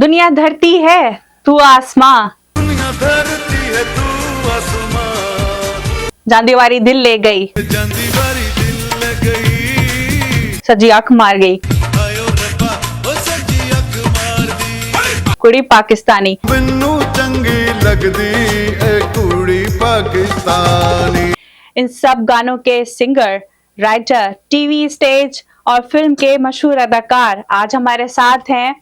दुनिया धरती है तू आसमां, दुनिया धरती है तू आसमां, जांदीवारी दिल ले गई, जांदी बारी दिल ले गई, सजी अख मार गई, आयो रब्बा ओ सजी अख मार दी, कुड़ी पाकिस्तानी। मैनू चंगी लगदी ए कुड़ी पाकिस्तानी। इन सब गानों के सिंगर, राइटर, टीवी, स्टेज और फिल्म के मशहूर अदाकार आज हमारे साथ हैं।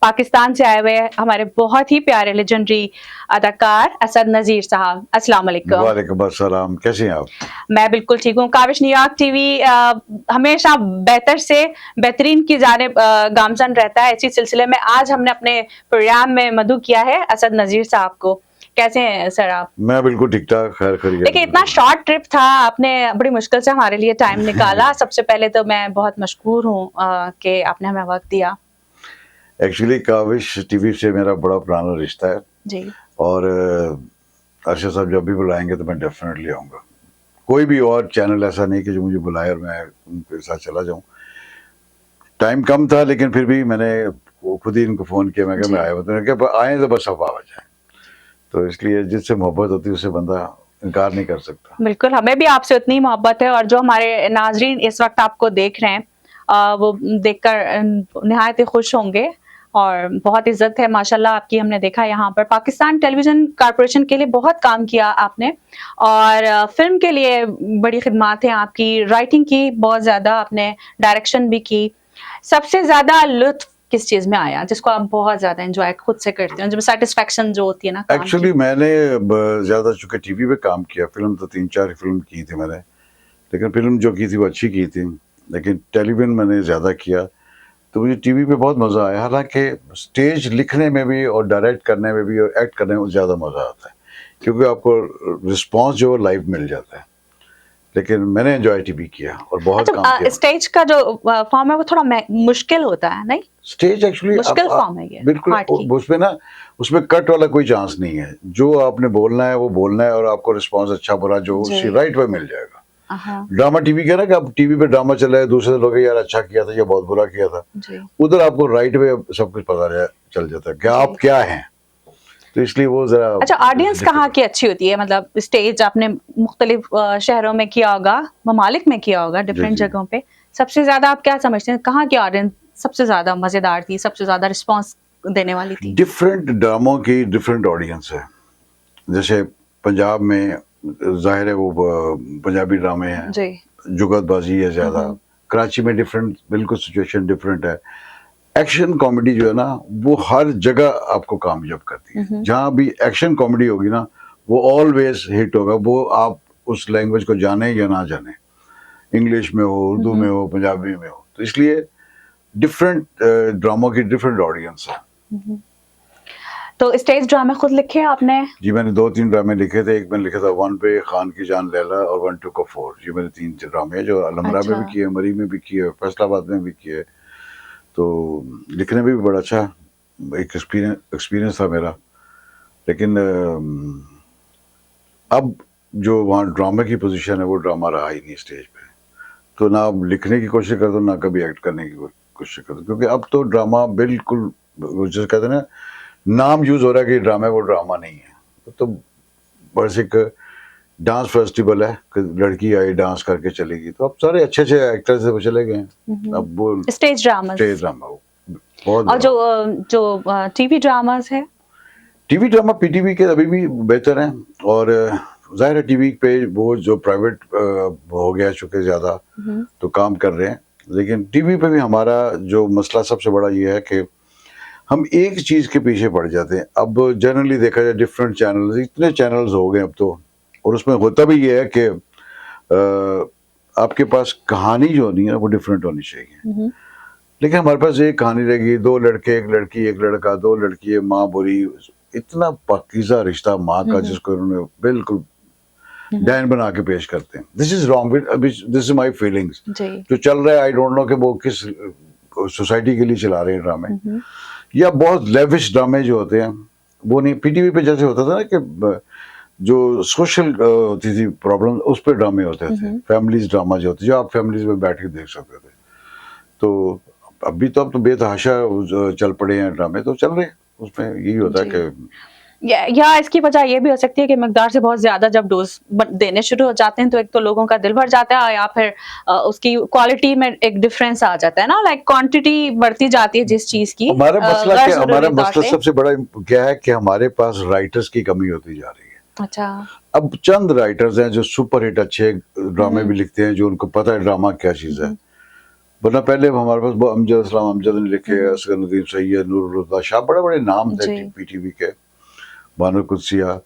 पाकिस्तान से आए हुए हमारे बहुत ही प्यारे लेजेंडरी अदाकार असद नजीर साहब। अस्सलाम वालेकुम। वालेकुम अस्सलाम, कैसे हैं आप? मैं बिल्कुल ठीक हूँ। काविश न्यूयॉर्क टीवी हमेशा बेहतर से बेहतरीन की जानिब गामजन रहता है। इसी सिलसिले में आज हमने अपने प्रोग्राम में मदु किया है असद नजीर साहब को। कैसे हैं सर आप? मैं बिल्कुल ठीक ठाक, खैर खैरियत। देखिए, इतना शॉर्ट ट्रिप था, आपने बड़ी मुश्किल से हमारे लिए टाइम निकाला। सबसे पहले तो मैं बहुत मशकूर हूँ कि आपने हमें वक्त दिया। एक्चुअली काविश टीवी से मेरा बड़ा पुराना रिश्ता है जी। और अरशद साहब जब भी बुलाएंगे तो मैं डेफिनेटली आऊँगा। कोई भी और चैनल ऐसा नहीं कि जो मुझे बुलाए और मैं उनके साथ चला जाऊँ। टाइम कम था लेकिन फिर भी मैंने खुद ही इनको फ़ोन किया, मैं आया हूँ, तो क्या आए तो बस आप आ जाए। तो इसलिए जिससे मोहब्बत होती है उससे बंदा इनकार नहीं कर सकता। बिल्कुल, हमें भी आपसे उतनी मोहब्बत है और जो हमारे नाजरीन इस वक्त आपको देख रहे हैं वो देखकर निहायत ही खुश होंगे और बहुत इज्जत है माशाल्लाह आपकी। हमने देखा यहाँ पर पाकिस्तान टेलीविजन कॉर्पोरेशन के लिए बहुत काम किया आपने और फिल्म के लिए बड़ी खिदमात हैं आपकी, राइटिंग की बहुत ज़्यादा, आपने डायरेक्शन भी की। सबसे ज़्यादा लुत्फ किस चीज में आया जिसको आप बहुत ज्यादा एंजॉय खुद से करते हैं, जब सेटिस्फेक्शन जो होती है ना? एक्चुअली मैंने ज्यादा चूंकि टीवी पे काम किया, फिल्म तो 3-4 फिल्म की थी मैंने, लेकिन फिल्म जो की थी वो अच्छी की थी, लेकिन टेलीविजन मैंने ज्यादा किया तो मुझे टीवी पे बहुत मजा आया। हालांकि स्टेज लिखने में भी और डायरेक्ट करने में भी और एक्ट करने में ज्यादा मजा आता है क्योंकि आपको रिस्पॉन्स जो लाइव मिल जाता है, लेकिन मैंने एंजॉय टीवी किया और बहुत काम किया। स्टेज का जो फॉर्म है वो थोड़ा मुश्किल होता है, नहीं? स्टेज एक्चुअली मुश्किल फॉर्म है ये, बिल्कुल। उसमें ना, उसमें कट वाला कोई चांस नहीं है। जो आपने बोलना है वो बोलना है और आपको रिस्पॉन्स अच्छा बुरा जो राइट पे मिल जाएगा। ड्रामा टीवी का ना कि आप टीवी पे ड्रामा चल रहा है, दूसरे लोग यार अच्छा किया था या बहुत बुरा किया था, उधर आपको राइट पे सब कुछ पता चल जाता है कि आप क्या हैं। तो इसलिए वो जरा अच्छा, ऑडियंस कहाँ की अच्छी होती है? मतलब स्टेज आपने मुख्तलिफ शहरों में किया होगा, ममालिक में किया होगा, डिफरेंट जगहों पे। सबसे ज्यादा आप क्या समझते हैं कहाँ की ऑडियंस सबसे ज्यादा मजेदार थी, सबसे ज्यादा रिस्पॉन्स देने वाली थी? डिफरेंट ड्रामों की डिफरेंट ऑडियंस है। जैसे पंजाब में जाहिर है वो पंजाबी ड्रामे हैं, जुगतबाजी है ज्यादा। कराची में डिफरेंट, बिल्कुल सिचुएशन डिफरेंट है। एक्शन कॉमेडी जो है ना वो हर जगह आपको कामयाब करती है। जहाँ भी एक्शन कॉमेडी होगी ना वो ऑलवेज हिट होगा, वो आप उस लैंग्वेज को जाने या ना जाने, इंग्लिश में हो, उर्दू में हो, पंजाबी में हो। तो इसलिए डिफरेंट ड्रामों की डिफरेंट ऑडियंस है। तो स्टेज ड्रामे खुद लिखे आपने? जी, मैंने 2-3 ड्रामे लिखे थे। एक मैंने लिखा था 1 पे खान की जान लैला और 1 2 का 4। ये मैंने 3 ड्रामे जो अलमरा में भी किए, मरी में भी किए, फैसलाबाद में भी किए। तो लिखने में भी बड़ा अच्छा एक एक्सपीरियंस था मेरा। लेकिन अब जो वहाँ ड्रामे की पोजीशन है वो ड्रामा रहा ही नहीं स्टेज पे। तो ना अब लिखने की कोशिश करता हूँ ना कभी एक्ट करने की कोशिश करता हूँ, क्योंकि अब तो ड्रामा बिल्कुल जैसे कहते हैं ना, नाम यूज हो रहा है कि ड्रामा है, वो ड्रामा नहीं है। तो बस एक डांस फेस्टिवल है कि लड़की आई डांस करके चलेगी, तो अब सारे अच्छे अच्छे एक्टर्स वो चले गए हैं। अब वो स्टेज ड्रामा बहुत। और जो टीवी ड्रामास है, टीवी ड्रामा पीटीवी के अभी भी बेहतर हैं। और जाहिर है टीवी पे वो जो प्राइवेट हो गया चुके ज्यादा तो काम कर रहे हैं, लेकिन टीवी पे भी हमारा जो मसला सबसे बड़ा ये है कि हम एक चीज के पीछे पड़ जाते हैं। अब जनरली देखा जाए डिफरेंट चैनल्स, इतने चैनल्स हो गए अब तो, और उसमें होता भी ये है कि आपके पास कहानी जो होनी है वो डिफरेंट होनी चाहिए। लेकिन हमारे पास एक कहानी रहेगी, 2 लड़के, 1 लड़की, 1 लड़का, 2 लड़की, माँ बुरी, इतना पाकीज़ा रिश्ता माँ का जिसको उन्होंने बिल्कुल डैन बना के पेश करते हैं। This is wrong, this is my feelings. जो चल रहा है आई डोंट नो कि वो किस सोसाइटी के लिए चला रहे हैं ड्रामे, या बहुत लेविश ड्रामे जो होते हैं वो नहीं। पीटीवी पे जैसे होता था ना कि जो सोशल होती थी प्रॉब्लम, उस पर ड्रामे होते थे, फैमिलीज ड्रामा जो होते, जो आप फैमिलीज में बैठ के देख सकते थे। तो अभी तो अब तो बेतहाशा चल पड़े हैं ड्रामे, तो चल रहे हैं। उसमें यही होता है जी। कि या इसकी वजह ये भी हो सकती है कि मिकदार से बहुत ज़्यादा जब डोज़ देने शुरू हो जाते हैं तो एक तो लोगों का दिल भर जाता है या फिर उसकी क्वालिटी में एक डिफरेंस आ जाता है ना, लाइक क्वांटिटी बढ़ती जाती है जिस चीज़ की गैर हमारा ज़रूरी तौर मसला पे। सबसे बड़ा क्या है कि हमारे पास राइटर्स की कमी होती जा रही है। अच्छा। अब चंद राइटर्स हैं जो सुपर हिट अच्छे ड्रामे भी लिखते हैं, जो उनको पता है ड्रामा क्या चीज़ है। वरना पहले हमारे पास वो अमजद इस्लाम अमजद ने लिखे, असगर नदीम सैयद, नूरुल शाह, बड़े बड़े नाम थे जी। पीटीवी के, बानो कुदसिया,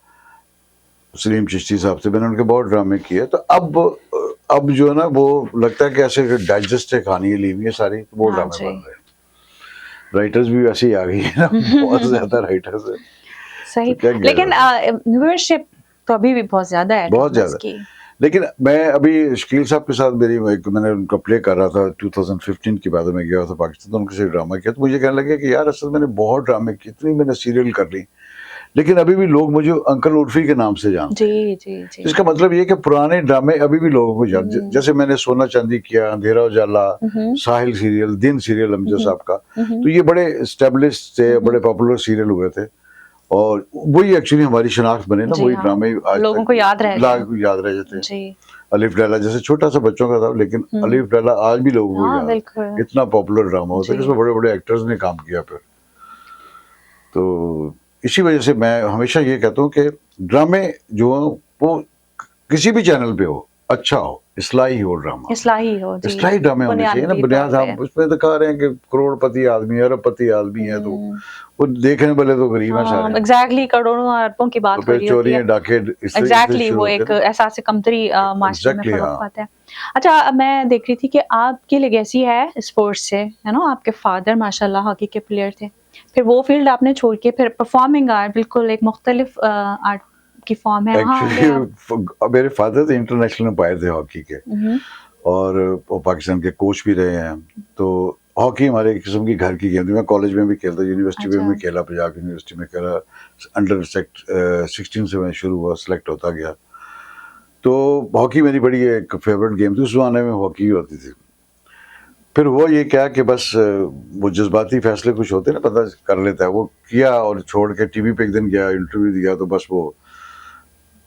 सलीम चिश्ती साहब थे, मैंने उनके बहुत ड्रामे किए। तो अब जो है ना वो लगता है कि ऐसे डाइजेस्ट है, कहानी ली हुई है सारी, तो वो हाँ ड्रामे जी। बन रहे हैं। राइटर्स भी वैसे ही आ गई है ना, बहुत ज्यादा राइटर्स है, सही। तो क्या किया लेकिन जाता है। व्यूअरशिप तो अभी भी बहुत ज़्यादा है बहुत ड्रामास ज्यादा। की। लेकिन मैं अभी शकील साहब के साथ मैंने उनका प्ले कर रहा था 2015 की बात में, गया था पाकिस्तान, तो उनके साथ ड्रामा किया, तो मुझे कहने लगे कि यार असल मैंने बहुत ड्रामे किए, इतनी मैंने सीरियल कर ली, लेकिन अभी भी लोग मुझे अंकल उर्फी के नाम से जानते हैं। जी, जी, जी। इसका मतलब ये है कि पुराने ड्रामे अभी भी लोगों को जैसे मैंने सोना चांदी किया, अंधेरा उजाला, साहिल सीरियल, दिन सीरियल अमजद साहब का, तो ये बड़े स्टेब्लिश थे, बड़े पॉपुलर सीरियल हुए थे, और वही एक्चुअली हमारी शनाख्त बने ना, जी वही हाँ, ड्रामे आज लोगों तक को याद रह गए। याद रह जाते हैं। जी। अलिफ लैला जैसे छोटा सा बच्चों का था, लेकिन अलिफ लैला आज भी लोगों को हाँ, याद बिल्कुल। है, इतना पॉपुलर ड्रामा होता है कि जी। इसमें बड़े बड़े एक्टर्स ने काम किया फिर। तो इसी वजह से मैं हमेशा ये कहता हूँ कि ड्रामे जो हो वो किसी भी चैनल पे हो, अच्छा हो, इस्लाही हो ड्रामा, इस्लाही हो, जी। इस्लाही ड्रामे होने चाहिए ना। बुनियादी बुनियाद तौर हम पे। उसमें दिखा रहे हैं कि करोड़पति आदमी, अरबपति आदमी है, तो वो देखने वाले तो गरीब हैं हाँ, सारे, एग्ज़ैक्टली करोड़ों और अरबों की तो बात हो फिर रही होती है। चोरियां डाके इससे एग्ज़ैक्टली शुरू वो होते एक हैं ना। एहसास कमतरी माशरे में एग्जैक्टली हाँ। फ़र्क आता है। अच्छा, मैं देख रही थी कि आपकी लेगेसी है स्पोर्ट्स से, है ना? आपके फ़ादर माशाल्लाह हॉकी के प्लेयर थे। फिर वो फ़ील्ड आपने छोड़ के फिर परफ़ॉर्मिंग आर्ट, बिल्कुल एक मुख़्तलिफ़ आर्ट की फ़ॉर्म है, वहाँ आ गए आप। एक्चुअली मेरे फादर थे इंटरनेशनल एम्पायर थे हॉकी के, हुँ, और वो पाकिस्तान के कोच भी रहे हैं। तो हॉकी हमारे एक किस्म की घर की गेम थी। मैं कॉलेज में भी खेलता, यूनिवर्सिटी में अच्छा। भी खेला, पंजाब यूनिवर्सिटी में खेला, अंडर 16 से मैं शुरू हुआ, सेलेक्ट होता गया। तो हॉकी मेरी बड़ी एक फेवरेट गेम थी, उस ज़माने में हॉकी होती थी। फिर वो ये क्या कि बस वो जज्बाती फैसले कुछ होते हैं ना, बंदा कर लेता है, वो किया और छोड़ के टीवी पे एक दिन गया, इंटरव्यू दिया, तो बस वो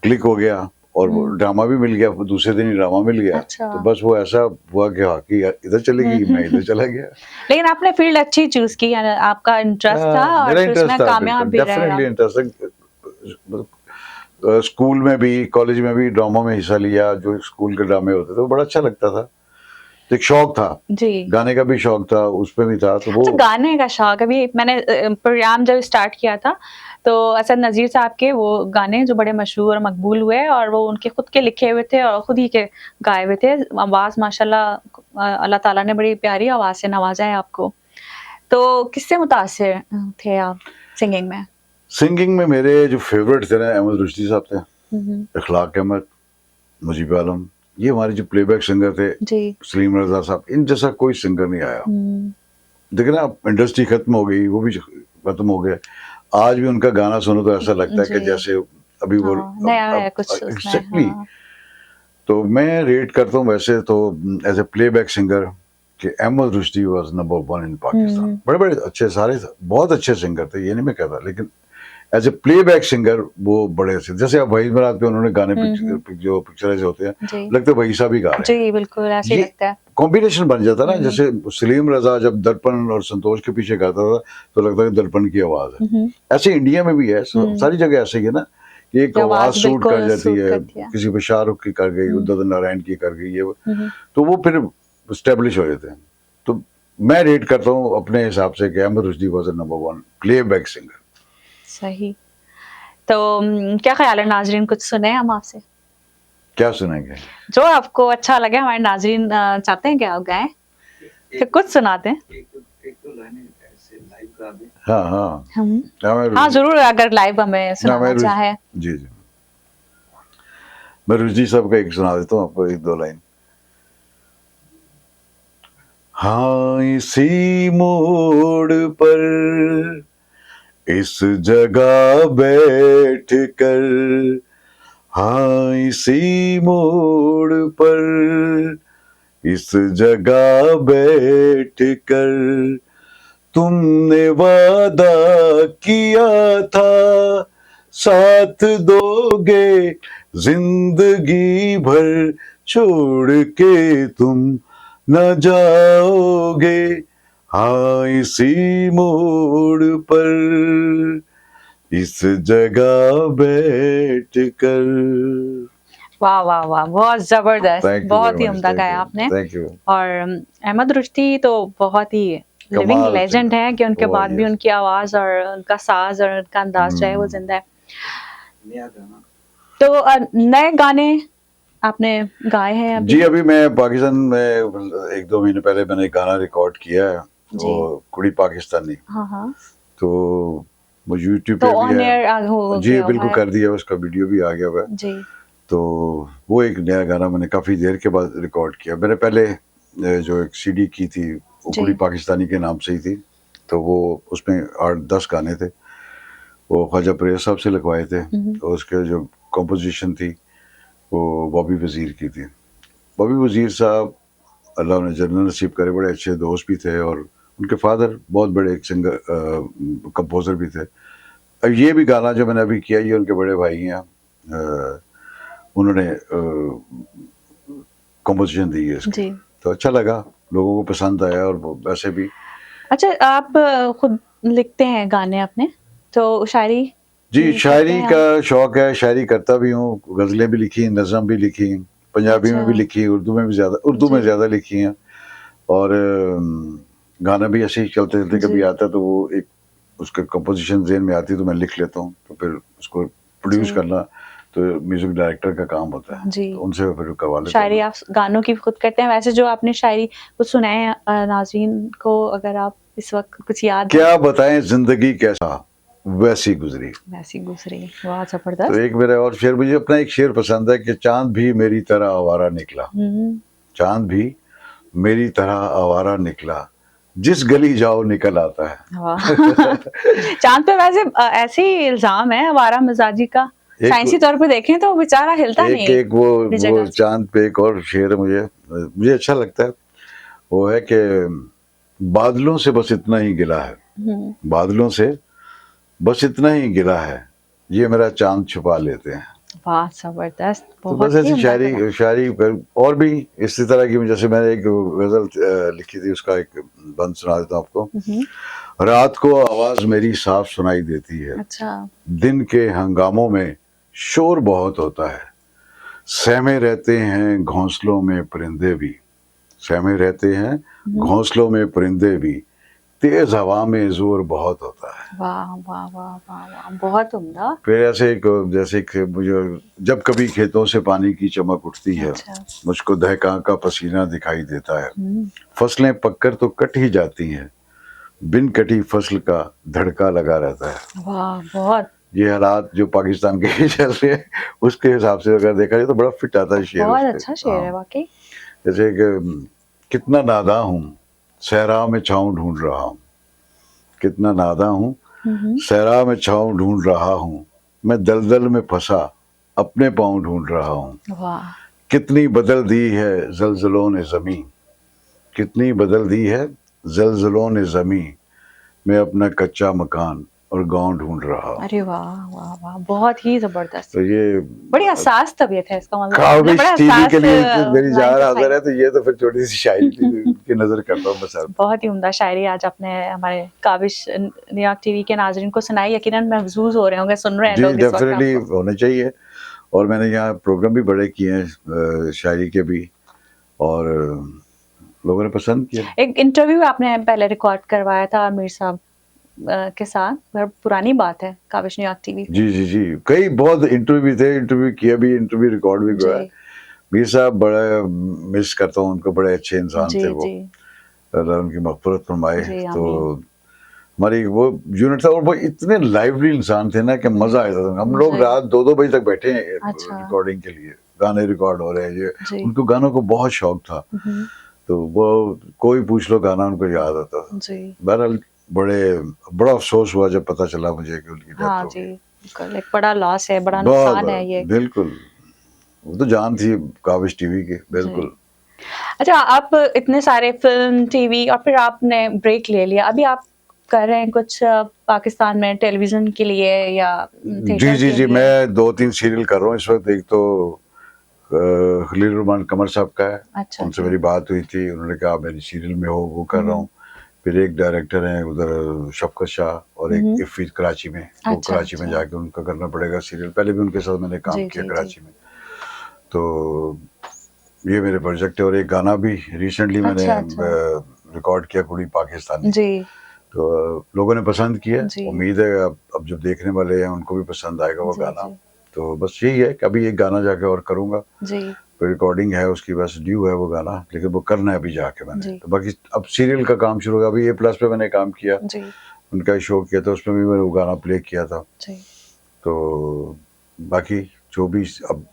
क्लिक हो गया, और वो ड्रामा भी मिल गया, दूसरे दिन ही ड्रामा मिल गया। अच्छा। तो बस वो ऐसा हुआ कि हॉकी इधर चली गई, मैं इधर चला गया। लेकिन आपने फ़ील्ड अच्छी चूज़ की, यानी आपका इंटरेस्ट था और मेरा फिर इंटरेस्ट उसमें था, कामयाब बिल्कुल भी रहे डेफिनेटली आप। इंटरेस्ट। स्कूल में भी, कॉलेज में भी ड्रामा में हिस्सा लिया, जो स्कूल के ड्रामे होते थे वो बड़ा अच्छा लगता था। तो एक शौक था, जी। गाने का भी शौक था, उसमें भी था, तो वो अच्छा, गाने का शौक, अभी मैंने प्रोग्राम जब स्टार्ट किया था तो असद नज़ीर साहब के वो गाने जो बड़े मशहूर और मकबूल हुए, और वो उनके खुद के लिखे हुए थे और खुद ही के गाए हुए थे। आवाज़ माशाल्लाह अल्लाह ताला ने बड़ी प्यारी आवाज़ से नवाजा है आपको। तो किससे मुतासिर थे आप सिंगिंग में? सिंगिंग में मेरे जो फेवरेट थे ना, अहमद रुश्दी साहब थे, इखलाक अहमद, मुजीब आलम, ये हमारे जो प्लेबैक सिंगर थे, जी। सलीम रजा साहब, इन जैसा कोई सिंगर नहीं आया। देखिए ना, इंडस्ट्री खत्म हो गई, वो भी खत्म हो गया। आज भी उनका गाना सुनो तो ऐसा लगता है कि जी। जैसे अभी वो हाँ, नया है कुछ उसमें, एग्जैक्टली। हाँ। तो मैं रेट करता हूँ वैसे तो एज ए प्लेबैक सिंगर कि अहमद रुश्दी वाज नंबर 1 इन पाकिस्तान। बड़े बड़े अच्छे, सारे बहुत अच्छे सिंगर थे, ये नहीं मैं कहता, लेकिन एज ए प्लेबैक सिंगर वो बड़े अच्छे। जैसे अब वही बरात पे उन्होंने गाने जो पिक्चराइज होते हैं, जी। लगता है वही साहब ही गा रहे हैं। जी, बिल्कुल ऐसे ही ये लगता है। कॉम्बिनेशन बन जाता ना, जैसे सलीम रजा जब दर्पण और संतोष के पीछे गाता था तो लगता है दर्पण की आवाज है। ऐसे इंडिया में भी है, सारी जगह ऐसे ही है ना, कि एक आवाज आवाज़ सूट कर बिल्कुल जाती सूट है, करती है। किसी पे शाहरुख की कर गई, उदित नारायण की कर गई, ये तो वो फिर स्टेब्लिश हो जाते हैं। तो मैं रेट करता हूँ अपने हिसाब से कि Ahmed Rushdi was number 1 playback singer. सही। तो क्या ख्याल है नाज़रीन, कुछ सुने हम आपसे? क्या सुनेंगे? जो आपको अच्छा लगे, हमारे नाज़रीन चाहते हैं कि आप गाएँ? फिर कुछ सुना दें। हाँ हाँ हम हाँ, हाँ, ज़रूर, अगर लाइव हमें सुनाना चाहे। जी जी, मैं रुश्दी साहब का एक सुना देता हूँ आपको, एक दो लाइन। हाँ इसी मोड़ पर इस जगह बैठ कर, हाँ इसी मोड़ पर इस जगह बैठ कर तुमने वादा किया था साथ दोगे जिंदगी भर छोड़ के तुम न जाओगे हाँ इसी मोड़ पर इस जगह बैठ कर। वाह वाह वाह, बहुत जबरदस्त, थैंक यू बहुत ही उम्दा गाया आपने। Thank you. और अहमद रुश्दी तो बहुत ही लिविंग कमाल लेजेंड सिंगर। है कि उनके Oh, बाद भी yes. उनकी आवाज और उनका साज और उनका अंदाज जो है वो जिंदा है। तो नए गाने आपने गाए हैं अभी? जी अभी मैं पाकिस्तान में 1-2 महीने पहले मैंने एक गाना रिकॉर्ड किया है जी। वो कुड़ी पाकिस्तानी, हाँ हाँ, तो वो यूट्यूब तो पे भी ऑन है। एयर हो जी गया बिल्कुल हुआ है। कर दिया, उसका वीडियो भी आ गया हुआ है। जी तो वो एक नया गाना मैंने काफ़ी देर के बाद रिकॉर्ड किया। मैंने पहले जो एक सीडी की थी वो जी। कुड़ी पाकिस्तानी के नाम से ही थी, तो वो उसमें 8-10 गाने थे, वो ख्वाजा परेज साहब से लिखवाए थे। तो उसके जो कंपोजिशन थी वो बॉबी वज़ीर की थी। बॉबी वज़ीर साहब अल्लाह उन्हें जन्नत नसीब करे, बड़े अच्छे दोस्त भी थे और उनके फादर बहुत बड़े एक सिंगर कंपोज़र भी थे। अब ये भी गाना जो मैंने अभी किया ये उनके बड़े भाई हैं, उन्होंने कंपोजिशन दी है इसकी। जी। तो अच्छा लगा, लोगों को पसंद आया और वो वैसे भी। अच्छा, आप खुद लिखते हैं गाने अपने, तो शायरी जी करते शायरी हैं का आप? शौक है, शायरी करता भी हूँ, गज़लें भी लिखी, नज़म भी लिखी, पंजाबी में भी अच्छा। लिखी, उर्दू में जी। ज़्यादा लिखी हैं। और गाना भी ऐसे ही चलते-चलते जी। कभी आता है तो वो एक उसका कंपोजिशन ज़हन में आती है तो मैं लिख लेता हूँ, तो फिर उसको प्रोड्यूस जी। करना तो म्यूज़िक डायरेक्टर का काम होता है, जी। तो उनसे फिर करवा लेता शायरी हूँ। आप गानों की खुद करते हैं? वैसे जो आपने शायरी कुछ सुनाए हैं नाज़रीन को, अगर आप इस वक्त कुछ याद है? क्या बताएं ज़िंदगी कैसा वैसी गुज़री। वैसी गुजरी, वाह तो जबरदस्त। एक मेरा और शेर, मुझे अपना एक शेर पसंद है कि चाँद भी मेरी तरह आवारा निकला, चाँद भी मेरी तरह आवारा निकला, जिस गली जाओ निकल आता है। वाह चांद पे वैसे ऐसे ही इल्जाम है आवारा मिजाजी का, एक साइंसी तौर पे देखें तो वो बेचारा हिलता एक नहीं एक अपनी वो जगह से। चाँद पे एक और शेर मुझे अच्छा लगता है, वो है कि बादलों से बस इतना ही गिला है, बादलों से बस इतना ही गिला है, ये मेरा चाँद छुपा लेते हैं। वाह जबरदस्त, तो बहुत बस ही ऐसी उम्दा कलाम। शायरी और भी इसी तरह की, जैसे मैंने एक गजल लिखी थी, उसका एक बंद सुना देता हूँ आपको। रात को आवाज मेरी साफ सुनाई देती है, अच्छा। दिन के हंगामों में शोर बहुत होता है, सहमे रहते हैं घोंसलों में परिंदे भी, सहमे रहते हैं घोंसलों में परिंदे भी, तेज हवा में जोर बहुत होता है। वाह वाह वाह वाह वाह, बहुत उम्दा। फिर ऐसे जैसे कि मुझे जब कभी खेतों से पानी की चमक उठती है, अच्छा। मुझको दहका का पसीना दिखाई देता है, फसलें पककर तो कट ही जाती हैं, बिन कटी फसल का धड़का लगा रहता है। वाह बहुत ये हालात जो पाकिस्तान के चल रहे हैं उसके हिसाब से अगर देखा जाए तो बड़ा फिट आता है शेर बहुत उसपे। अच्छा शेर है हाँ, वाकई। जैसे कि कितना नादा हूँ सहरा में छाँव ढूंढ रहा हूँ, कितना नादा हूँ सहरा में छाँव ढूंढ रहा हूँ, मैं दलदल में फंसा अपने पाँव ढूंढ रहा हूँ, वाह कितनी बदल दी है जलजलों ने ज़मीं, कितनी बदल दी है जलजलों ने ज़मीं, मैं अपना कच्चा मकान और गांव ढूंढ रहा हूँ। अरे वाह वाह वाह, बहुत ही जबरदस्त। तो ये बड़ी हसास तबीयत है इसका मतलब, आपने काबिश बड़ा टीवी हसास के लिए तो मेरी लाइन जान पे हाजिर है, खाई। तो ये तो फिर छोटी सी शायरी थी की नजर करता हूँ बस। बहुत ही उम्दा शायरी आज आपने हमारे काबिश न्यूयॉर्क टीवी के नाजरीन को सुनाई, यकीनन महसूस हो रहे होंगे, सुन रहे हैं जी लोग इस वक्त डेफिनेटली आपको। होने चाहिए। और मैंने यहाँ प्रोग्राम भी बड़े किए हैं शायरी के भी, और लोगों ने पसंद किया। एक इंटरव्यू आपने पहले रिकॉर्ड करवाया था आमिर साहब के साथ, बहुत पुरानी बात है, काबिश न्यूयॉर्क टीवी पे। जी जी जी, कई बहुत इंटरव्यू थे, इंटरव्यू किया भी, इंटरव्यू रिकॉर्ड भी हुआ है। जी मीर साहब बड़ा मिस करता हूँ उनको, बड़े अच्छे इंसान जी थे वो, जी अल्लाह उनकी मग़फ़िरत फरमाए। जी, तो आमीन। हमारी वो यूनिट था और वो इतने लाइवली इंसान थे ना कि मजा आता था। हम लोग जी। रात 2-2 बजे तक बैठे हैं अच्छा। रिकॉर्डिंग के लिए, गाने रिकॉर्ड हो रहे हैं। ये जी। उनको गानों को बहुत शौक था, तो वो कोई पूछ लो गाना उनको याद आता था। जी बहरहाल बड़ा अफसोस हुआ जब पता चला मुझे कि उनकी डेथ हाँ हो जी, गई। बिल्कुल एक बड़ा लॉस है, बड़ा बहुत नुकसान है ये। बिल्कुल, वो तो जान थी काबिश टीवी की, जी। बिल्कुल। अच्छा, आप इतने सारे फिल्म, टीवी और फिर आपने ब्रेक ले लिया, अभी आप कर रहे हैं कुछ पाकिस्तान में टेलीविजन के लिए या जी थिएटर जी के जी, लिए? मैं 2-3 सीरियल कर रहा हूँ इस वक्त। एक तो खलील रहमान कमर साहब का है, अच्छा उनसे जी। मेरी बात हुई थी, उन्होंने कहा मेरी सीरियल में हो, वो कर रहा हूँ। फिर एक डायरेक्टर हैं उधर शफकत शाह और एक इफ़ी कराची में, वो अच्छा कराची में अच्छा। जाके उनका करना पड़ेगा सीरियल। पहले भी उनके साथ मैंने काम जी किया जी जी। कराची में। तो ये मेरे प्रोजेक्ट है, और एक गाना भी रिसेंटली मैंने अच्छा अच्छा। रिकॉर्ड किया, कुड़ी पाकिस्तानी। जी तो लोगों ने पसंद किया, जी उम्मीद है अब जो देखने वाले हैं उनको भी पसंद आएगा वो जी गाना। जी तो बस यही है कि अभी एक गाना जाके और करूँगा, जी कोई रिकॉर्डिंग है उसकी, बस ड्यू है वो गाना, लेकिन वो करना है अभी जाके मैंने। जी तो बाकी अब सीरियल का काम शुरू होगा। अभी A+ पे मैंने काम किया, जी उनका शो किया था, उसमें भी मैंने वो गाना प्ले किया था। जी। तो बाकी जो भी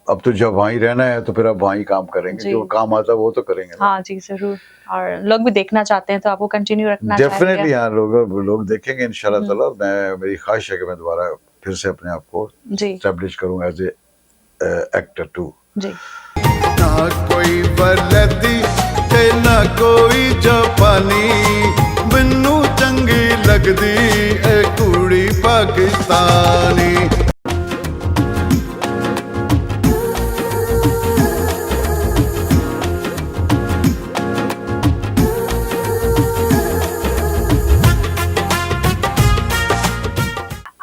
अब तो जब वहीं रहना है तो फिर अब वहीं काम करेंगे, जी जो काम आता है वो तो करेंगे ना। हाँ जी जरूर। और लोग भी देखना चाहते हैं तो आपको कंटिन्यू रखना चाहिए। डेफिनेटली हाँ, लोग देखेंगे इंशाल्लाह हम्म, ताला। मैं, मेरी ख्वाहिश है कि मैं दोबारा फिर से अपने आप को जी एस्टेब्लिश करूँ एज ए एक्टर टू। जी ना कोई वलदी ते ना कोई जापानी, मैनू चंगी लगदी ए कुड़ी पाकिस्तानी।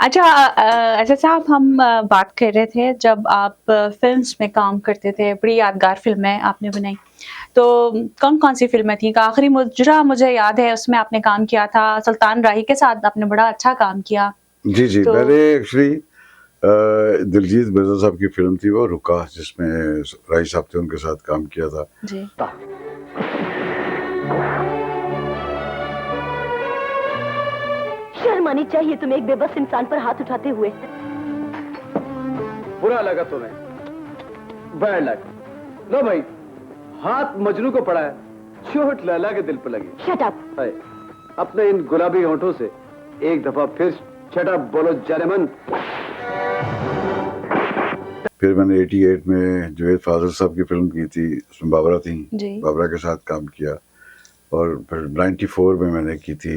अच्छा अच्छा साहब हम बात कर रहे थे जब आप फिल्म्स में काम करते थे, बड़ी यादगार फिल्में आपने बनाई। तो कौन कौन सी फिल्में थी? आखिरी मुजरा मुझे याद है उसमें आपने काम किया था, सुल्तान राही के साथ आपने बड़ा अच्छा काम किया। जी जी, तो मैंने एक्चुअली दिलजीत मिर्जा साहब की फिल्म थी वो रुका, जिसमें राय साहब थे, उनके साथ काम किया था। जी शर्म आनी चाहिए तुम्हें एक बेबस इंसान पर हाथ उठाते हुए। बुरा लगा तुम्हें, बैड लग। लो भाई, हाथ मजनू को पड़ा है, चोट लैला के दिल पर लगी। Shut up. है, अपने इन गुलाबी होंठों से एक दफा फिर शट अप बोलो जानेमन। फिर मैंने 88 में जावेद फाजिल साहब की फिल्म की थी, उसमें बाबरा थी, जी बाबरा के साथ काम किया। और फिर 94 में मैंने की थी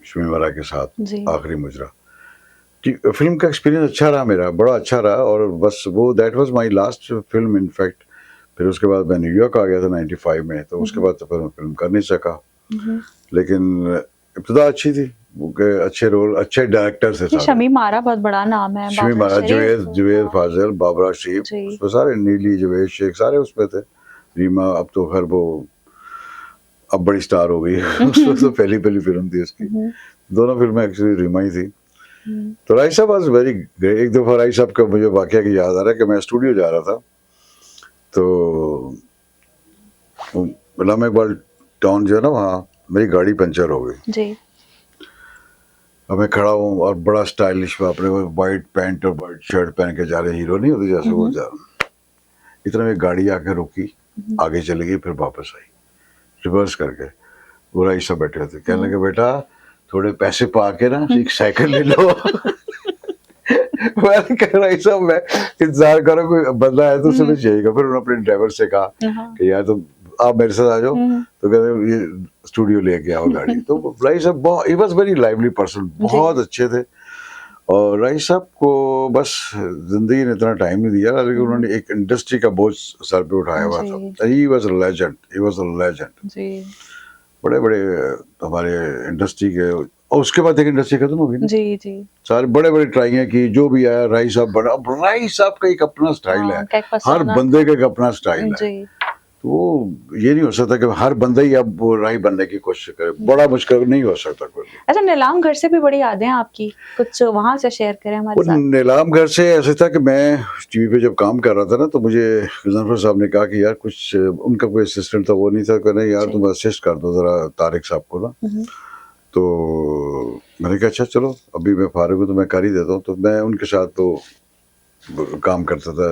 शमीवारा के साथ जी आखिरी मुजरा। फिल्म का एक्सपीरियंस अच्छा रहा मेरा, बड़ा अच्छा रहा। और बस वो that was my last film in fact. फिर उसके बाद मैं न्यूयॉर्क आ गया था 95 में, तो उसके बाद तो फिर मैं फिल्म कर नहीं सका। लेकिन इब्तिदा अच्छी थी, अच्छे रोल, अच्छे डायरेक्टर थे ये सारे। शमीम आरा बहुत बड़ा नाम है, शमी बाबर महाराज, शरीफ। जवेद फाजिल, बाबरा शरीफ, जी उसमें सारे, नीली, जवेद शेख, सारे उसमें थे। रीमा अब तो खैर वो अब बड़ी स्टार हो गई है। उसमें तो पहली पहली फिल्म थी उसकी। दोनों फिल्में एक्चुअली रीमा ही थी। तो राय साहब वाज वेरी ग्रेट। एक दफा राय साहब का मुझे वाकया की याद आ रहा है कि मैं स्टूडियो जा रहा था, तो इलामा इकबाल टाउन जो है ना, वहाँ मेरी गाड़ी पंचर हो गई। जी अब मैं खड़ा हूँ और बड़ा स्टाइलिश, अपने वाइट पैंट और वाइट शर्ट पहन के जा रहे, हीरो नहीं होते जैसे वो जा रहा। इतना में गाड़ी आके रुकी, आगे चली गई, फिर वापस आई रिवर्स करके। वो राय साहब बैठे थे, कहने लगे बेटा थोड़े पैसे पा के ना एक साइकिल ले लो। मैंने कहा राय साहब मैं इंतजार करो, कोई बंदा है तो उसे मिल जाएगा। फिर उन्होंने अपने ड्राइवर से कहा हाँ कि यार तुम आप मेरे साथ आ जाओ, तो कहते ये स्टूडियो लेके आओ गाड़ी। तो राय साहब बहुत, he was very lively person, बहुत अच्छे थे। और राय साहब को बस जिंदगी ने इतना टाइम नहीं दिया, लेकिन उन्होंने एक इंडस्ट्री का बोझ सर पे उठाया हुआ था। जी he was a legend, he was a legend. जी बड़े बड़े हमारे इंडस्ट्री के, और उसके बाद एक इंडस्ट्री खत्म हो गई ना। जी जी सारे बड़े बड़े ट्राइयां की, जो भी आया राय साहब बड़ा। अब राय साहब का एक अपना स्टाइल है, हाँ, कैक हर पसाना बंदे का एक अपना स्टाइल है। जी तो वो ये नहीं हो सकता कि हर बंदा ही अब वो राय बनने की कोशिश करे, बड़ा मुश्किल नहीं हो सकता कोई। अच्छा नीलाम घर से भी बड़ी यादें हैं आपकी, कुछ वहां से शेयर करें हमारे वो साथ। नीलाम घर से ऐसे था कि मैं टीवी पे जब काम कर रहा था ना, तो मुझे गजनफर साहब ने कहा कि यार कुछ, उनका कोई असिस्टेंट था, वो नहीं था, कहना यार जी। तुम असिस्ट कर दो जरा तारिक साहब को ना। तो मैंने कहा अच्छा चलो, अभी मैं फारिग हूँ तो मैं कर ही देता हूँ। तो मैं उनके साथ तो काम करता था,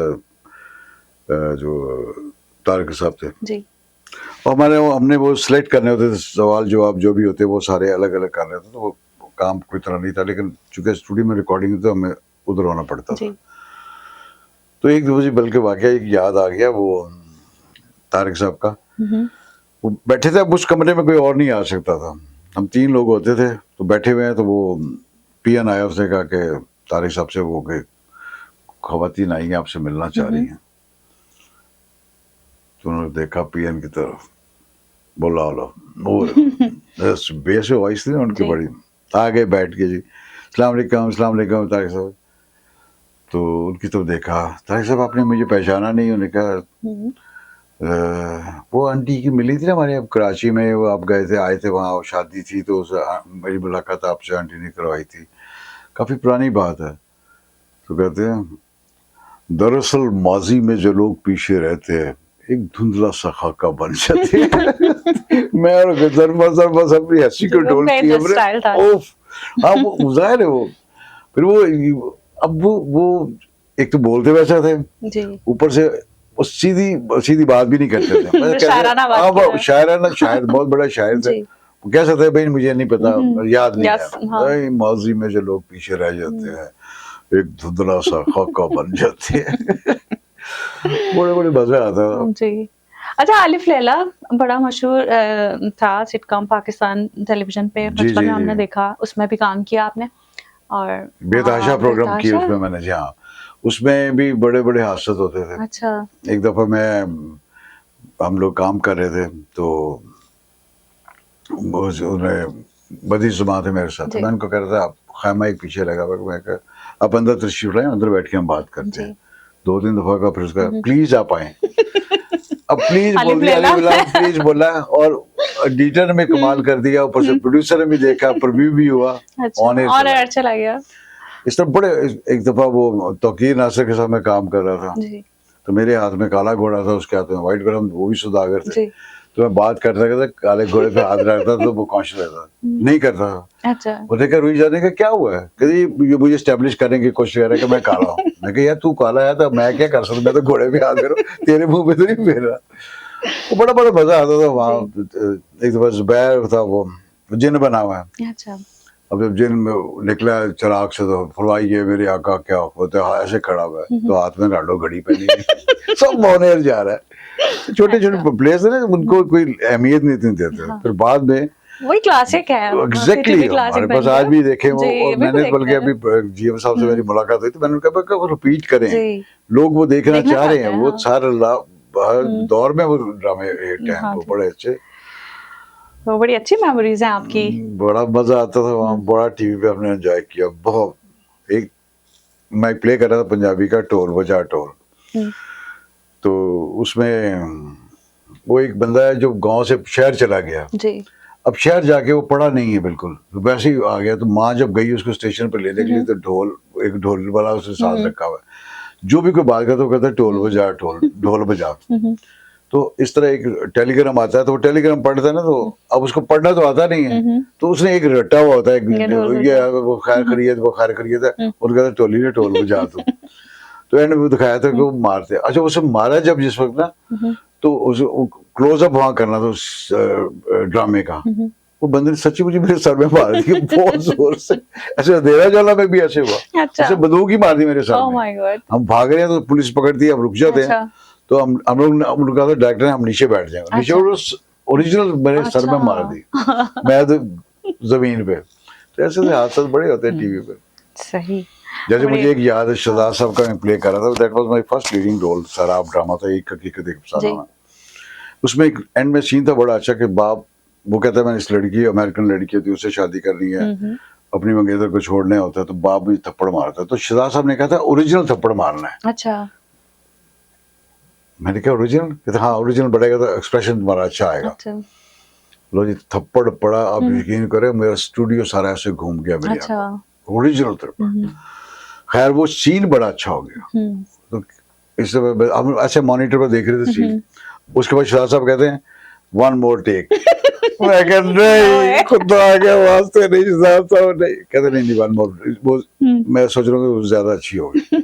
जो तारिक साहब थे। जी और हमने वो सिलेक्ट करने होते थे, सवाल जवाब जो भी होते वो सारे अलग अलग कर रहे थे। तो वो काम कोई तरह नहीं था, लेकिन चूंकि स्टूडियो में रिकॉर्डिंग थी तो हमें उधर होना पड़ता जी था। तो एक मुझे बल्कि वाकया एक याद आ गया, वो तारिक साहब का। वो बैठे थे, अब उस कमरे में कोई और नहीं आ सकता था, हम 3 लोग होते थे, तो बैठे हुए हैं, तो वो पियन आया, उसने कहा कि तारिक साहब से वो कि खवातीन आई हैं आपसे मिलना चाह रही हैं। तो उन्होंने देखा पियन की तरफ, बोला वो बेस वॉइस थी ना उनकी जी। बड़ी, आगे बैठ के जी अस्सलाम वालेकुम तारिक साहब। तो उनकी तरफ देखा, तारिक साहब आपने मुझे पहचाना नहीं? उन्होंने कहा हम्म, वो आंटी की मिली थी ना हमारे, अब कराची में वो आप गए थे, आए थे, वहाँ शादी थी, तो उस मेरी मुलाकात आपसे आंटी ने करवाई थी, काफ़ी पुरानी बात है। तो कहते हैं दरअसल माजी में जो लोग पीछे रहते हैं एक धुंधला सा खाका बन जाते हैं। मैं और गदर बस अपनी हंसी को जो ढोल उनका की एक स्टाइल था। ओफ। हाँ वो जाहिर है वो, फिर वो अब वो एक तो बोलते वैसा थे, जी। ऊपर से वो सीधी सीधी बात भी नहीं करते थे। मतलब कहते- शायराना बात हाँ, किया। वो शायराना, शायर बहुत बड़ा शायर थे। जी। वो कैसा था भाई मुझे नहीं पता, याद नहीं यस, है। हाँ। भाई माजी में जो लोग पीछे रह जाते हैं एक धुंधला सा खाका बन जाते हैं। बड़े बड़े मजा आता था। जी। अच्छा, आलिफ लैला बड़ा मशहूर था सिटकॉम, पाकिस्तान टेलीविजन पे जी, बचपन जी, में हमने जी। देखा, उसमें भी काम किया आपने। और बेतहाशा प्रोग्राम किए बेतहाशा? उसमें मैंने जी, हाँ। उसमें भी बड़े बड़े हादसे होते थे। अच्छा। एक दफा हम लोग काम कर रहे थे, तो उन्हें बदी जुबान थे मेरे साथ, जी। मैं उनको कह रहा था आप खैमा एक पीछे लगा हुआ है, मैं कहा आप अंदर तशरीफ लाएं, अंदर बैठ के हम बात करते जी। हैं। 2-3 दफा का, फिर उसका प्लीज आप आए। अब प्लीज आलिफ बोल दिया, लैला। आलिफ लैला प्लीज बोला, और एडिटर ने कमाल कर दिया, ऊपर से प्रोड्यूसर ने भी देखा, प्रीव्यू भी हुआ, अच्छा, ऑन एयर और चला। एयर चला गया। इस तरह बड़े, एक दफा वो तौकीर नासिर के साथ मैं काम कर रहा था, जी। तो मेरे हाथ में काला घोड़ा था, उसके हाथ में व्हाइट घोड़ा, वो भी सौदागर थे। जी। तो मैं बात करता करता काले घोड़े पे हाथ रखता तो वो कॉन्शियस रहता, नहीं करता। अच्छा। वो देखा रुई जाने का क्या हुआ है, कहती ये मुझे स्टैब्लिश करने की कोशिश कर रहा है कि मैं काला हूँ। मैं कहा यार तू काला है तो मैं क्या कर सकता, मैं तो घोड़े पे हाथ करूँ, तेरे मुंह पे तो नहीं फेरा। वो बड़ा बड़ा मजा आता था वहाँ। एक दफा जुबैर था, वो जिन बना हुआ है। अच्छा। अब जब जिन में निकला चिराग से, तो फरमाई ये मेरे आका क्या होते हैं, ऐसे खड़ा हुआ है, तो हाथ में राडो घड़ी पहनी है। सब ऑन जा रहा है। छोटे छोटे प्लेस है ना, उनको कोई अहमियत नहीं इतनी देते। फिर बाद में वही क्लासिक है। एग्जैक्टली CTV क्लासिक हमारे पास बन आज गया। भी देखे वो, जी, और अभी भी मैंने बल्कि देखते हैं। अभी जीएम साहब से मेरी मुलाकात हुई, तो मैंने कहा कि वो रिपीट करें, जी। लोग वो देखना चाह रहे चाहते हैं। हैं, वो हाँ। सारा हर दौर में वो ड्रामे हिट हैं, हाँ वो जी। बड़े अच्छे। वो बड़ी अच्छी मेमोरीज हैं आपकी। बड़ा मजा आता था वहाँ, बड़ा टीवी पे हमने एंजॉय किया बहुत। एक मैं प्ले कर रहा था पंजाबी का, टोल बजा टोल, हम्म, तो उसमें वो एक बंदा है जो गांव से शहर चला गया। जी। अब शहर जाके वो पढ़ा नहीं है बिल्कुल, तो वैसे ही आ गया। तो माँ जब गई उसको स्टेशन पर लेने के लिए, तो एक ढोल वाला उसके साथ रखा हुआ है, जो भी कोई बात करता वो कहता है टोल बजा ढोल बजा। तो इस तरह एक टेलीग्राम आता है, तो वो टेलीग्राम पढ़ता है ना, तो अब उसको पढ़ना तो आता नहीं है, तो उसने एक रटा हुआ होता है, ये ढोल ये वो खैर खरीद, वो खैर खरीद है, और कहता है टोली ने टोल बजा तू। तो एंड में दिखाया था कि वो मारते। अच्छा, उसे मारा जब जिस वक्त ना, तो उसे क्लोजअप वहां करना था उस ड्रामे का, वो बंदे ने सच्ची मुझे मेरे सर में मार दी बहुत जोर से। ऐसे अंधेरा जाला में भी ऐसे हुआ, अच्छा। ऐसे बंदूक ही मार दी मेरे सर ओह में। My God. हम भाग रहे हैं तो पुलिस पकड़ती है, हम रुक जाते हैं। अच्छा। तो हम लोग कहा था डायरेक्टर ने हम नीचे बैठ जाएंगे, नीचे ओरिजिनल मेरे सर में मार दी, मैं तो जमीन पे। तो ऐसे से हादसे बड़े होते हैं टीवी पे। सही। जैसे बड़े- मुझे एक याद है, शहजाद साहब का मैं प्ले कर रहा था, that was my first leading role, सराब ड्रामा था, एक हकीकत एक अफसाना में। उसमें एक एंड में सीन था बड़ा अच्छा कि बाप वो कहता है मैंने इस लड़की, अमेरिकन लड़की होती है, उससे शादी करनी है, अपनी मंगेतर को छोड़ने होता है, तो बाप मुझे थप्पड़ मारता है। तो शहजाद साहब ने कहा था ओरिजिनल थप्पड़ मारना है। अच्छा। मैंने कहा ओरिजिनल? कहता हाँ ओरिजिनल बढ़ेगा तो एक्सप्रेशन तुम्हारा अच्छा आएगा। अच्छा। लो जी, थप्पड़ पड़ा, आप यकीन करें मेरा स्टूडियो सारा ऐसे घूम गया मेरे अच्छा। ओरिजिनल थप्पड़। खैर वो सीन बड़ा अच्छा हो गया। तो इस हम ऐसे मॉनिटर पर देख रहे थे सीन। उसके बाद शाह साहब कहते हैं वन मोर टेक। मैं कह नहीं, खुदा आ गया वास्ते नहीं, शाह साहब नहीं कहते नहीं वन मोर। वो मैं सोच रहा हूँ कि ज्यादा अच्छी होगी,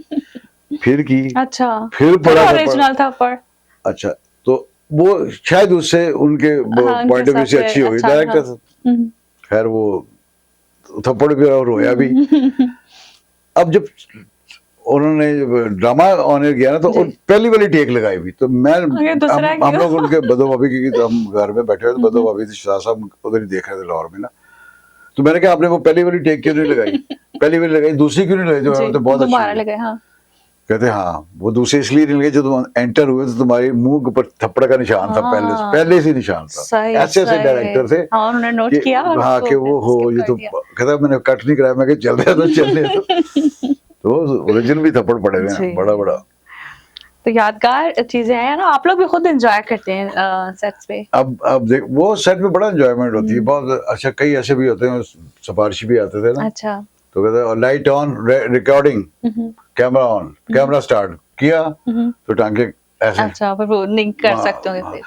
फिर की। अच्छा। फिर पड़ा ओरिजिनल था पर। अच्छा, तो वो शायद उससे उनके हाँ, पॉइंट ऑफ व्यू से अच्छी होगी डायरेक्टर। खैर वो थप्पड़ भी और रोया भी। अब जब उन्होंने ड्रामा ऑन एयर किया ना, तो पहली वाली टेक लगाई हुई, तो मैं हम लोग उनके बदो भाभी की, हम घर में बैठे हुए थे, बदो भाभी थी, शाह साहब उधर ही देख रहे थे लाहौर में ना, तो मैंने कहा आपने वो पहली वाली टेक क्यों नहीं लगाई, पहली वाली लगाई, दूसरी क्यों नहीं लगाई, जी, तो बहुत दोबारा अच्छी लगे, हाँ। कहते हाँ वो दूसरी इसलिए नहीं लगी, जो तुम एंटर हुए तो तुम्हारे मुंह के ऊपर थप्पड़ का निशान था, हाँ। पहले से निशान था। सही, ऐसे ऐसे सही। डायरेक्टर थे हाँ, उन्होंने नोट कि किया और हाँ उसको कि वो हो skip ये कर तो दिया। कहता मैंने कट नहीं कराया, मैं कि चल रहा तो चल रहा तो ओरिजिनल भी थप्पड़ पड़े हुए जी। हैं बड़ा बड़ा। तो यादगार चीजें हैं ना, आप लोग भी खुद एंजॉय करते हैं सेट्स पे। अब देख वो सेट में बड़ा एंजॉयमेंट होती है बहुत अच्छा। कई ऐसे भी होते हैं सिफारिशी भी आते थे ना, अच्छा। तो कहते light on recording camera on camera start किया तो टांगे ऐसे अच्छा, फिर वो नहीं कर हाँ, सकते होंगे हाँ, फिर।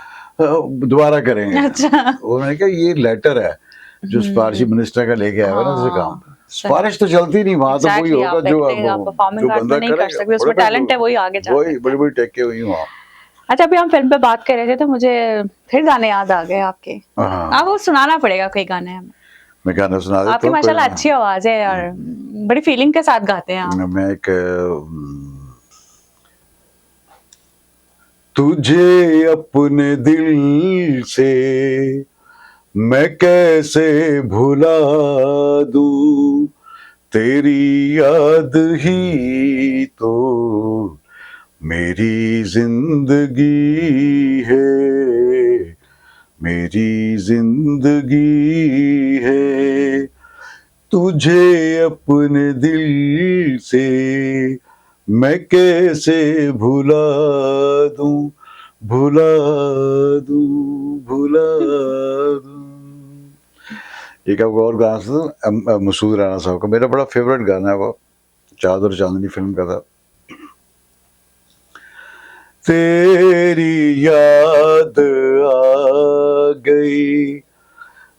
दोबारा करेंगे। अच्छा। वो मैंने कहा ये लेटर है जो सिफारिशी मिनिस्टर का लेके आया हुआ ना जैसे काम, हाँ, सिफारिश तो चलती नहीं वहां, तो वही Exactly, होगा आप जो acting, आप performing जो art बंदा में नहीं कर करेगा, सकते, उसमें बड़े-बड़े talent है, वही आगे जा वही सकता बड़ी बड़ी टेक के हुई वहाँ। अच्छा, अभी हम फिल्म पे बात कर रहे थे तो मुझे फिर गाने याद आ गए आपके। हाँ आपको सुनाना पड़ेगा कोई गाने हमें। मैं गाना सुना देता आपकी हूँ माशाल्लाह पहले। अच्छी आवाज है और बड़ी फीलिंग के साथ गाते हैं आप। मैं एक तुझे अपने दिल से मैं कैसे भुला दूं, तेरी याद ही तो मेरी जिंदगी है, मेरी जिंदगी है। तुझे अपने दिल से मैं कैसे भुला दूं, भुला दूं, भुला दूं। एक आपको और गाना सुना मसूद राना साहब का, मेरा बड़ा फेवरेट गाना है वो, चादर चांदनी फिल्म का था। तेरी याद आ गई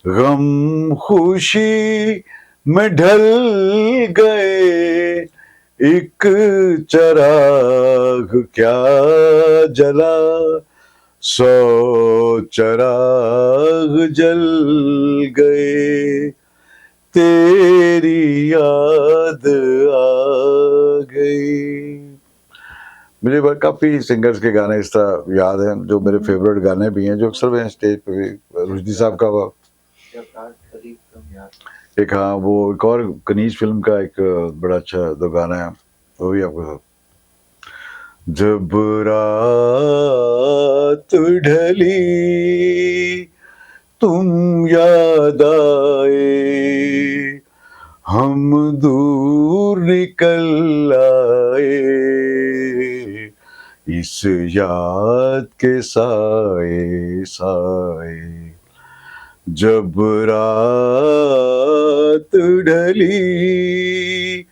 गम खुशी में ढल गए, एक चराग क्या जला, 100 चराग जल गए, तेरी याद आ गई। मुझे काफी सिंगर्स के गाने इस तरह याद हैं जो मेरे फेवरेट गाने भी हैं, जो अक्सर मैं स्टेज पे भी, रुश्दी साहब का वो एक, हाँ वो एक और कनीज फिल्म का एक बड़ा अच्छा दो गाना है वो भी आपको। जब रात ढली तुम याद आए, हम दूर निकल आए, इस याद के साए साए। जब रात ढली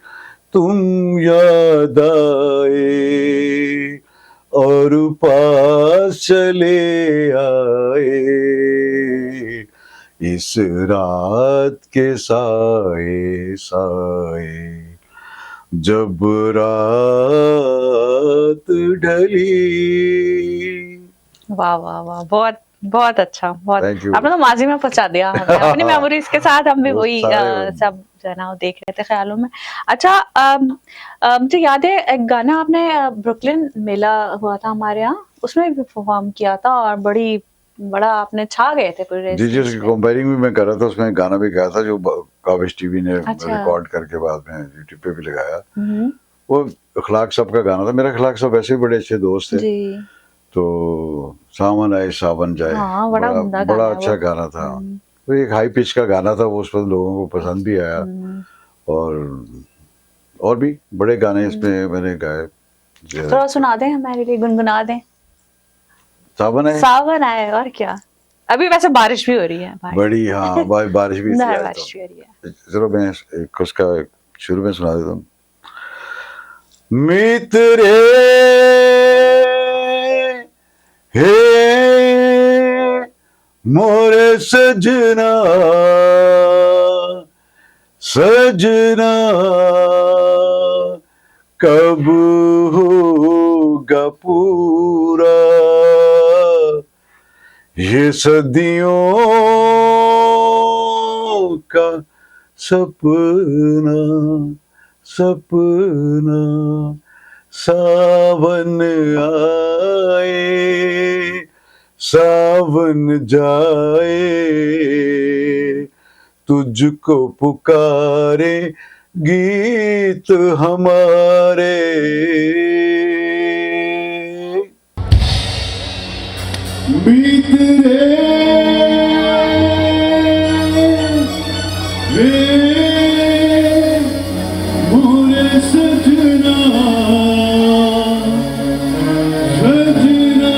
तुम याद आए, और पास चले आए, इस रात के साए साए। जब रात ढली। वाह वाह वाह, बहुत बहुत अच्छा, बहुत। Thank you. आपने तो माजी में पहुंचा दिया हमें, अपनी मेमोरीज के साथ हम भी वो वही सारे- सब जो है ना वो देख रहे थे ख्यालों में। अच्छा, मुझे याद है एक गाना आपने ब्रुकलिन मेला हुआ था हमारे यहाँ, उसमें भी परफॉर्म किया था और बड़ा आपने छा गए थे पूरे जी जी, stage उसकी पे। कंपेयरिंग भी मैं कर रहा था, उसमें गाना भी गाया था जो काबिश टीवी ने अच्छा। रिकॉर्ड करके बाद में यूट्यूब पे भी लगाया। हम्म, वो अखलाक साहब का गाना था, मेरा अखलाक साहब वैसे भी बड़े अच्छे दोस्त थे, जी तो सावन आए सावन जाए, हाँ, बड़ा उम्दा बड़ा गाना है अच्छा वो। गाना था। तो एक हाई पिच का गाना था वो, उस पर लोगों को पसंद भी आया, और भी बड़े गाने इसमें मैंने गाए। थोड़ा सुना दें हमारे लिए, गुनगुना दें। सावन है सावन आए, और क्या। अभी वैसे बारिश भी हो रही है भाई। बड़ी, हाँ बारिश भी थी आज बारिश तो। भी हो रही है। चलो मैं एक उसका शुरू में सुना देता हूँ। मित्रे हे मोरे सजना, सजना कब होगा पूरा ये सदियों का सपना, सपना। सावन आए सावन जाए, तुझको पुकारे गीत हमारे। बीत रे मोरे सजना सजना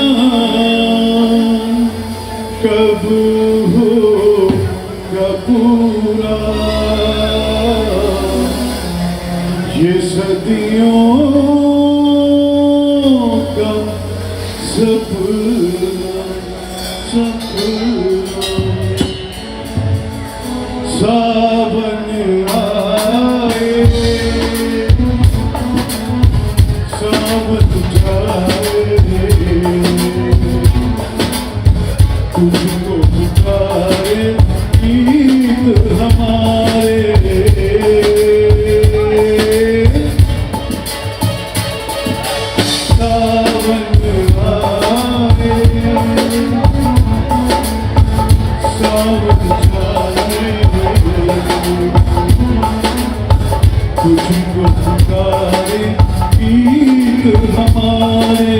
कब होगा पूरा ये सदियों का सपना सपना। सावन आए सावन जाए तुझको पुकारे गीत हमारे। सावन आए सावन जाए तुझको पुकारे गीत हमारे।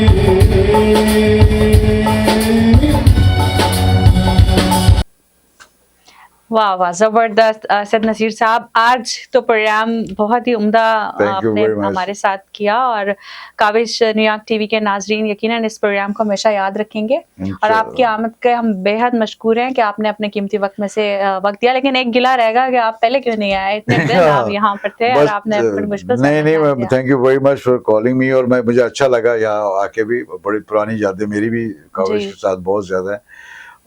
वाह वाह, जबरदस्त सैयद नसीर साहब, आज तो प्रोग्राम बहुत ही उम्दा Thank you आपने very much. हमारे साथ किया और काबिश न्यूयॉर्क टीवी के नाजरीन यकीनन इस प्रोग्राम को हमेशा याद रखेंगे और इंशाल्लाह। आपकी आमद के हम बेहद मशकूर हैं कि आपने अपने कीमती वक्त में से वक्त दिया। लेकिन एक गिला रहेगा कि आप पहले क्यों नहीं आए, इतने दिन आप यहाँ पर थे और आपने बड़ी मुश्किल से नहीं हमें नहीं, यहाँ मैं दिया। Thank you very much for calling me. और मैं मुझे अच्छा लगा यहाँ आके भी, बड़ी पुरानी यादें मेरी भी काविश जी। के साथ बहुत ज़्यादा है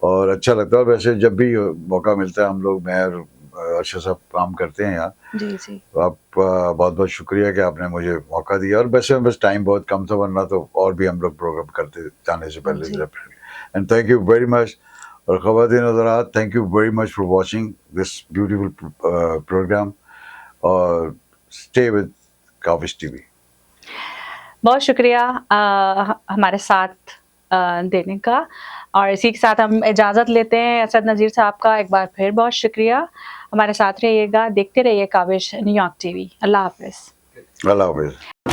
और अच्छा लगता है। और वैसे जब भी मौका मिलता है हम लोग, मैं और अर्शद साहब काम करते हैं यहाँ। जी जी तो आप बहुत बहुत शुक्रिया कि आपने मुझे मौका दिया। और वैसे बस टाइम बहुत कम था, वरना तो और भी हम लोग प्रोग्राम करते जाने से पहले। जी। And thank you very much. और ख़वातीन हज़रात, thank you very much for watching this beautiful programme और स्टे विद काविश टीवी। बहुत शुक्रिया हमारे साथ देने का। और इसी के साथ हम इजाज़त लेते हैं असद नज़ीर साहब का। एक बार फिर बहुत शुक्रिया, हमारे साथ रहिएगा, देखते रहिए काबिश न्यूयॉर्क टीवी। अल्लाह हाफ़िज़। अल्लाह हाफ़िज़।